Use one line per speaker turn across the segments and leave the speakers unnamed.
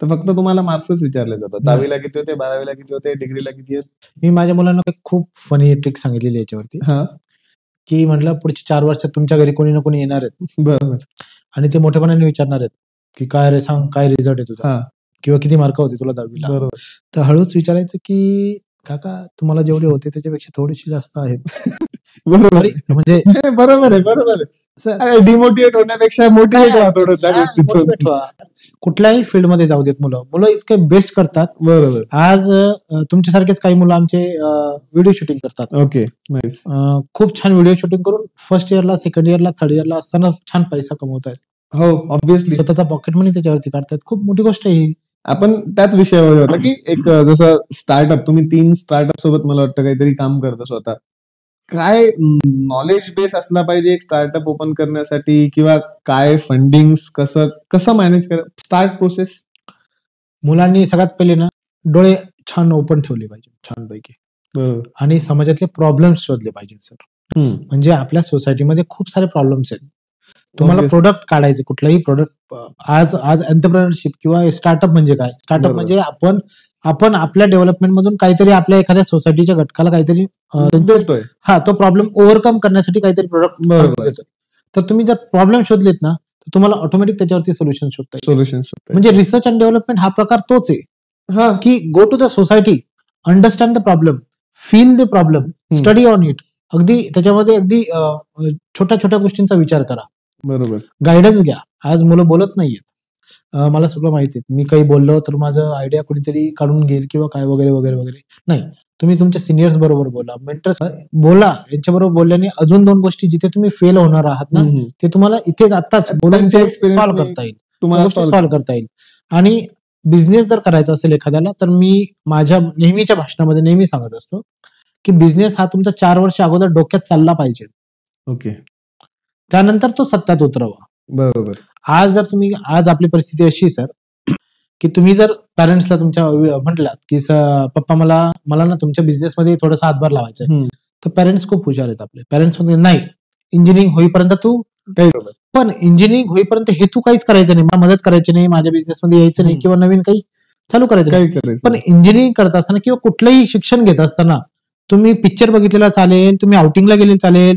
तर फक्त तुम्हाला मार्क्सच विचारले जातात. 10वीला किती होते, 12वीला किती होते, डिग्रीला किती आहेत?
मी माझ्या मुलांना एक खूप फनी ट्रिक सांगितलेली याच्यावरती,
हां.
की म्हटलं पुढच्या 4 वर्षात तुमच्या घरी कोणी ना कोणी येणार आहेत
बरोबर.
आणि ते मोठेपणाने विचारणार आहेत, की "काय रे सांग, काय रिझल्ट आहे तुझा?
हां.
किंवा किती मार्क होते तुला 10वीला?"
बरोबर.
तर हळूच विचारायचं, की "काका तुम्हाला जेवढे होते त्याच्यापेक्षा थोडेसे जास्त आहेत."
बरोबर.
म्हणजे
नाही, बरोबर आहे, बरोबर आहे. डिमोटिव्हेट होण्यापेक्षा मोटिव्हेट व्हा थोडं त्या गोष्टीतून.
मोटिव्हेट व्हा. कुठल्याही फील्डमध्ये जाऊ देत मुलं. मुलं इतके बेस्ट करतात.
बरोबर.
आज तुमच्यासारखेच काही मुलं आमचे व्हिडिओ शूटिंग करतात.
Okay, nice.
खूप छान व्हिडिओ शूटिंग करून फर्स्ट इयरला, सेकंड इयरला, थर्ड इयरला असताना छान पैसा कमवतायत.
हो, ऑब्व्हियसली.
स्वतःचा पॉकेट मनी त्याच्यावरती काढतायत. खूप मोठी गोष्ट आहे ही.
आपण त्याच विषयावर होता, की एक जसं स्टार्टअप, तुम्ही 3 स्टार्टअप सोबत मला वाटतं काहीतरी काम करता स्वतः. काय नॉलेज बेस असला पाहिजे एक स्टार्टअप ओपन करण्यासाठी, किंवा काय फंडिंग्स कसं मॅनेज स्टार्ट प्रोसेस?
मुलांनी सगळ्यात पहिले ना डोळे छान ओपन ठेवले पाहिजे, छानपैकी.
बरोबर.
आणि समाजातले प्रॉब्लेम्स शोधले पाहिजे सर. म्हणजे आपल्या सोसायटीमध्ये खूप सारे प्रॉब्लेम्स आहेत. तुम्हाला
Obviously.
प्रोडक्ट काढायचे, कुठलाही प्रोडक्ट. आज एंटरप्रेन्योरशिप किंवा स्टार्टअप म्हणजे काय? स्टार्टअप
बरोबर.
म्हणजे आपण आपल्या डेव्हलपमेंट मधून काहीतरी आपल्या एखाद्या सोसायटीच्या घटकाला काहीतरी
देतोय.
तो प्रॉब्लेम ओव्हरकम करण्यासाठी काहीतरी प्रोडक्ट
बरोबर.
देतोय. तर तुम्ही जर प्रॉब्लेम शोधलेत ना, तर तुम्हाला ऑटोमॅटिक त्याच्यावरती सोल्युशन शोधता येईल.
सोल्युशन
म्हणजे रिसर्च अँड डेव्हलपमेंट हा प्रकार तोच आहे,
हां.
की go to the society, understand the problem, feel the problem, study on it. अगदी त्याच्यामध्ये अगदी छोट्या छोट्या गोष्टींचा विचार करा.
बरोबर.
गायडन्स घ्या. आज मुलं बोलत नाहीयेत. मला सगळं माहिती आहे. मी काही बोललो तर माझं आयडिया कुणीतरी काढून घेईल किंवा काय वगैरे वगैरे वगैरे. नाही, तुम्ही तुमच्या सिनियर्स बरोबर बोला, मेंटर्स बोला. यांच्याबरोबर बोलल्याने अजून 2 गोष्टी जिथे तुम्ही फेल होणार आहात ना, ते तुम्हाला इथे आत्ताच बोलून सॉल्व्ह करता येईल.
तुम्हाला
सॉल्व्ह करता येईल. आणि बिझनेस जर करायचा असेल एखाद्याला, तर मी माझ्या नेहमीच्या भाषणामध्ये नेहमी सांगत असतो, की बिझनेस हा तुमचा 4 वर्ष अगोदर डोक्यात चालला पाहिजे.
ओके.
त्यानंतर तो सत्यात उतरवा.
बरोबर.
आज आपली परिस्थिती अशी आहे सर, की तुम्ही जर पॅरेंट्सला तुमच्या म्हटलात, की पप्पा मला ना तुमच्या बिझनेसमध्ये थोडासा हातभार लावायचा आहे, तर पॅरेंट्स खूप हुशार आहेत आपले. पॅरेंट्स मध्ये नाही, इंजिनिअरिंग होईपर्यंत तू पण इंजिनिअरिंग होईपर्यंत हे तू काहीच करायचं नाही, मला मदत करायची नाही, माझ्या बिझनेसमध्ये यायचं नाही किंवा नवीन काही चालू करायचं नाही. पण इंजिनिअरिंग करत असताना किंवा कुठलंही शिक्षण घेत असताना तुम्ही पिक्चर बघितलेला चालेल, तुम्ही आउटिंगला गेलेले चालेल,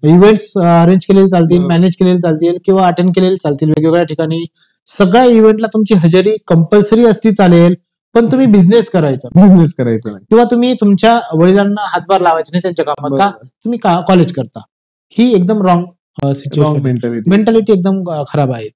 इव्हेंट्स अरेंज केलेले चालतील, मॅनेज केलेले चालतील किंवा अटेंड केलेले चालतील वेगवेगळ्या ठिकाणी. सगळ्या इव्हेंटला तुमची हजेरी कंपल्सरी असती चालेल, पण तुम्ही बिझनेस करायचा
नाही,
किंवा तुम्ही तुमच्या वडिलांना हातभार लावायचे नाही त्यांच्या कामात. का? तुम्ही कॉलेज करता. ही एकदम रॉंग सिच्युएशन, मेंटॅलिटी एकदम खराब आहे.